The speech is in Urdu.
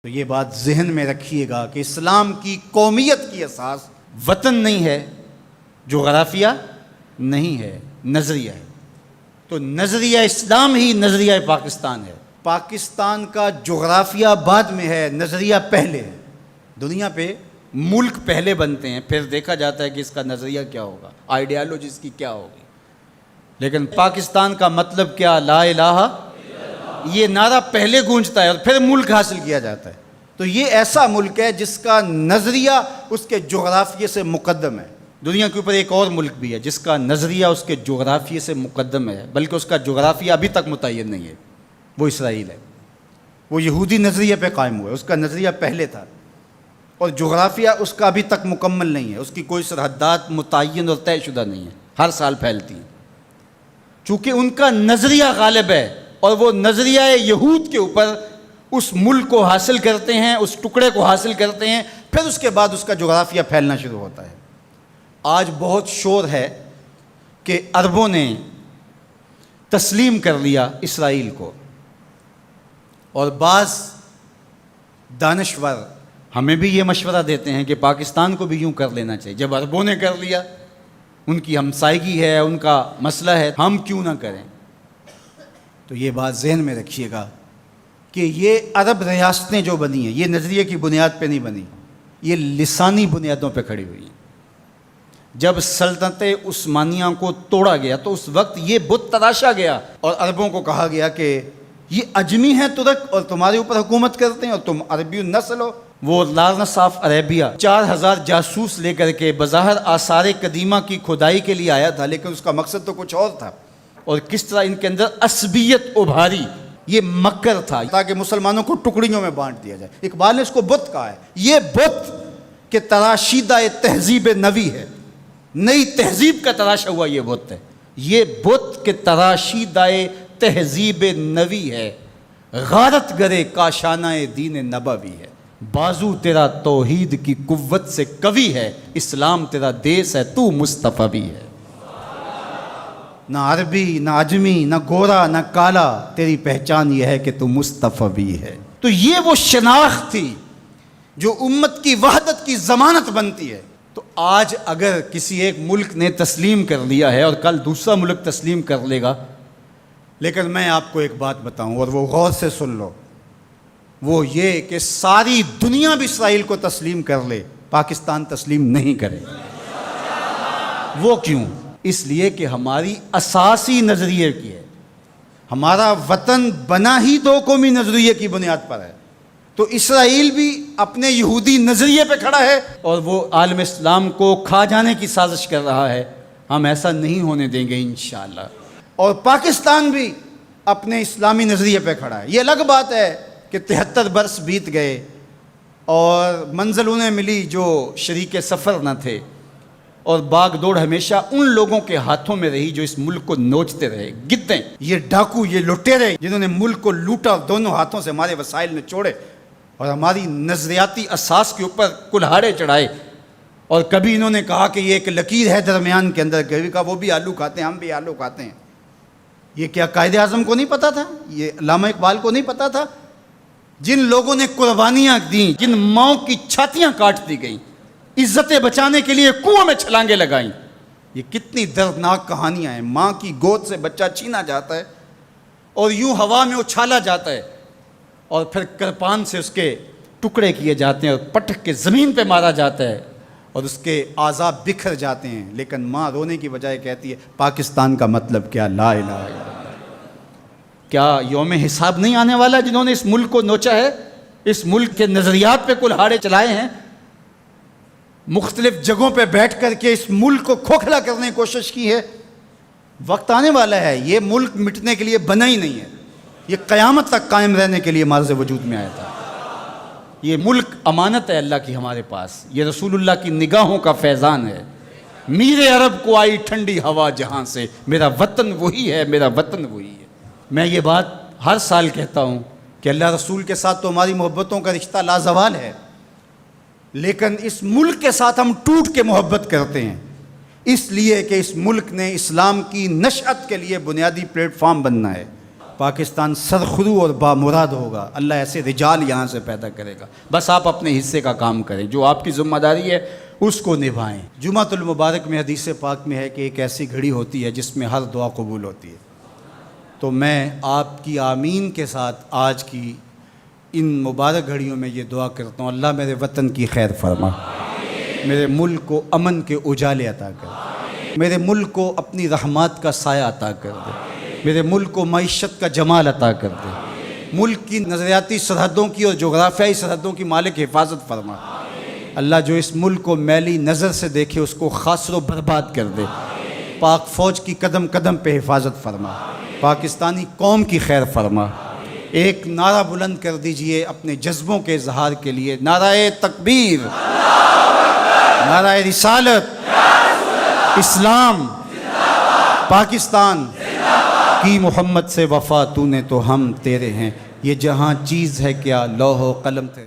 تو یہ بات ذہن میں رکھیے گا کہ اسلام کی قومیت کی اساس وطن نہیں ہے، جغرافیہ نہیں ہے، نظریہ ہے۔ تو نظریہ اسلام ہی نظریہ پاکستان ہے۔ پاکستان کا جغرافیہ بعد میں ہے، نظریہ پہلے ہے۔ دنیا پہ ملک پہلے بنتے ہیں، پھر دیکھا جاتا ہے کہ اس کا نظریہ کیا ہوگا، آئیڈیالوجی اس کی کیا ہوگی۔ لیکن پاکستان کا مطلب کیا؟ لا الہ، یہ نعرہ پہلے گونجتا ہے اور پھر ملک حاصل کیا جاتا ہے۔ تو یہ ایسا ملک ہے جس کا نظریہ اس کے جغرافیے سے مقدم ہے۔ دنیا کے اوپر ایک اور ملک بھی ہے جس کا نظریہ اس کے جغرافیے سے مقدم ہے، بلکہ اس کا جغرافیہ ابھی تک متعین نہیں ہے، وہ اسرائیل ہے۔ وہ یہودی نظریے پہ قائم ہوا ہے، اس کا نظریہ پہلے تھا اور جغرافیہ اس کا ابھی تک مکمل نہیں ہے، اس کی کوئی سرحدات متعین اور طے شدہ نہیں ہے، ہر سال پھیلتی ہیں۔ چونکہ ان کا نظریہ غالب ہے اور وہ نظریہ یہود کے اوپر اس ملک کو حاصل کرتے ہیں، اس ٹکڑے کو حاصل کرتے ہیں، پھر اس کے بعد اس کا جغرافیہ پھیلنا شروع ہوتا ہے۔ آج بہت شور ہے کہ عربوں نے تسلیم کر لیا اسرائیل کو، اور بعض دانشور ہمیں بھی یہ مشورہ دیتے ہیں کہ پاکستان کو بھی یوں کر لینا چاہیے۔ جب عربوں نے کر لیا، ان کی ہمسائیگی ہے، ان کا مسئلہ ہے، ہم کیوں نہ کریں؟ تو یہ بات ذہن میں رکھیے گا کہ یہ عرب ریاستیں جو بنی ہیں، یہ نظریے کی بنیاد پہ نہیں بنی، یہ لسانی بنیادوں پہ کھڑی ہوئی ہیں۔ جب سلطنت عثمانیہ کو توڑا گیا تو اس وقت یہ بت تراشا گیا اور عربوں کو کہا گیا کہ یہ اجمی ہیں ترک اور تمہارے اوپر حکومت کرتے ہیں اور تم عربی النسل ہو۔ وہ لارنس آف عربیہ 4000 جاسوس لے کر کے بظاہر آثار قدیمہ کی کھدائی کے لیے آیا تھا، لیکن اس کا مقصد تو کچھ اور تھا، اور کس طرح ان کے اندر عصبیت ابھاری، یہ مکر تھا تاکہ مسلمانوں کو ٹکڑیوں میں بانٹ دیا جائے۔ اقبال نے اس کو بت کہا ہے۔ یہ بت کہ تراشیدہ تہذیب نوی ہے، نئی تہذیب کا تراشا ہوا یہ بت ہے۔ یہ بت کہ تراشیدہ تہذیب نوی ہے، غارت گرے کاشانہ دین نبوی ہے۔ بازو تیرا توحید کی قوت سے قوی ہے، اسلام تیرا دیس ہے، تو مصطفی بھی ہے۔ نہ عربی، نہ اجمی، نہ گورا، نہ کالا، تیری پہچان یہ ہے کہ تو مصطفی بھی ہے۔ تو یہ وہ شناخت تھی جو امت کی وحدت کی ضمانت بنتی ہے۔ تو آج اگر کسی ایک ملک نے تسلیم کر لیا ہے اور کل دوسرا ملک تسلیم کر لے گا، لیکن میں آپ کو ایک بات بتاؤں اور وہ غور سے سن لو، وہ یہ کہ ساری دنیا بھی اسرائیل کو تسلیم کر لے، پاکستان تسلیم نہیں کرے۔ وہ کیوں؟ اس لیے کہ ہماری اساسی نظریے کی ہے، ہمارا وطن بنا ہی دو قومی نظریے کی بنیاد پر ہے۔ تو اسرائیل بھی اپنے یہودی نظریے پہ کھڑا ہے اور وہ عالم اسلام کو کھا جانے کی سازش کر رہا ہے، ہم ایسا نہیں ہونے دیں گے انشاءاللہ۔ اور پاکستان بھی اپنے اسلامی نظریے پہ کھڑا ہے۔ یہ الگ بات ہے کہ 73 برس بیت گئے اور منزل انہیں ملی جو شریک سفر نہ تھے، اور باغ دوڑ ہمیشہ ان لوگوں کے ہاتھوں میں رہی جو اس ملک کو نوچتے رہے۔ گدیں، یہ ڈاکو، یہ لٹیرے جنہوں نے ملک کو لوٹا، دونوں ہاتھوں سے ہمارے وسائل نے چھوڑے اور ہماری نظریاتی اساس کے اوپر کلہاڑے چڑھائے۔ اور کبھی انہوں نے کہا کہ یہ ایک لکیر ہے درمیان کے اندر، کبھی کہا وہ بھی آلو کھاتے ہیں، ہم بھی آلو کھاتے ہیں۔ یہ کیا قائد اعظم کو نہیں پتا تھا؟ یہ علامہ اقبال کو نہیں پتا تھا؟ جن لوگوں نے قربانیاں دیں، جن ماؤں کی چھاتیاں کاٹ دی گئیں، عزتیں بچانے کے لیے کنویں میں چھلانگیں لگائیں، یہ کتنی دردناک کہانیاں ہیں۔ ماں کی گود سے بچہ چھینا جاتا ہے اور یوں ہوا میں اچھالا جاتا ہے اور پھر کرپان سے اس کے ٹکڑے کیے جاتے ہیں اور پٹک کے زمین پہ مارا جاتا ہے اور اس کے اعضاء بکھر جاتے ہیں، لیکن ماں رونے کی بجائے کہتی ہے پاکستان کا مطلب کیا؟ لا الہ الا اللہ۔ کیا یوم حساب نہیں آنے والا؟ جنہوں نے اس ملک کو نوچا ہے، اس ملک کے نظریات پہ کلہاڑے چلائے ہیں، مختلف جگہوں پہ بیٹھ کر کے اس ملک کو کھوکھلا کرنے کی کوشش کی ہے، وقت آنے والا ہے۔ یہ ملک مٹنے کے لیے بنا ہی نہیں ہے، یہ قیامت تک قائم رہنے کے لیے معرض وجود میں آیا تھا۔ یہ ملک امانت ہے اللہ کی ہمارے پاس، یہ رسول اللہ کی نگاہوں کا فیضان ہے۔ میرے عرب کو آئی ٹھنڈی ہوا جہاں سے، میرا وطن وہی ہے، میرا وطن وہی ہے۔ میں یہ بات ہر سال کہتا ہوں کہ اللہ رسول کے ساتھ تو ہماری محبتوں کا رشتہ لازوال ہے، لیکن اس ملک کے ساتھ ہم ٹوٹ کے محبت کرتے ہیں، اس لیے کہ اس ملک نے اسلام کی نشأت کے لیے بنیادی پلیٹ فارم بننا ہے۔ پاکستان سرخرو اور بامراد ہوگا، اللہ ایسے رجال یہاں سے پیدا کرے گا۔ بس آپ اپنے حصے کا کام کریں، جو آپ کی ذمہ داری ہے اس کو نبھائیں۔ جمعۃ المبارک میں حدیث پاک میں ہے کہ ایک ایسی گھڑی ہوتی ہے جس میں ہر دعا قبول ہوتی ہے۔ تو میں آپ کی آمین کے ساتھ آج کی ان مبارک گھڑیوں میں یہ دعا کرتا ہوں، اللہ میرے وطن کی خیر فرما، میرے ملک کو امن کے اجالے عطا کر دے، میرے ملک کو اپنی رحمات کا سایہ عطا کر دے، میرے ملک کو معیشت کا جمال عطا کر دے، ملک کی نظریاتی سرحدوں کی اور جغرافیائی سرحدوں کی مالک حفاظت فرما۔ اللہ جو اس ملک کو میلی نظر سے دیکھے اس کو خاصر و برباد کر دے۔ پاک فوج کی قدم قدم پہ حفاظت فرما، پاکستانی قوم کی خیر فرما۔ ایک نعرہ بلند کر دیجئے اپنے جذبوں کے اظہار کے لیے، نعرہ تکبیر، نعرہ رسالت، اسلام، پاکستان کی محمد سے وفا تو نے تو ہم تیرے ہیں، یہ جہاں چیز ہے کیا لوح و قلم تھے۔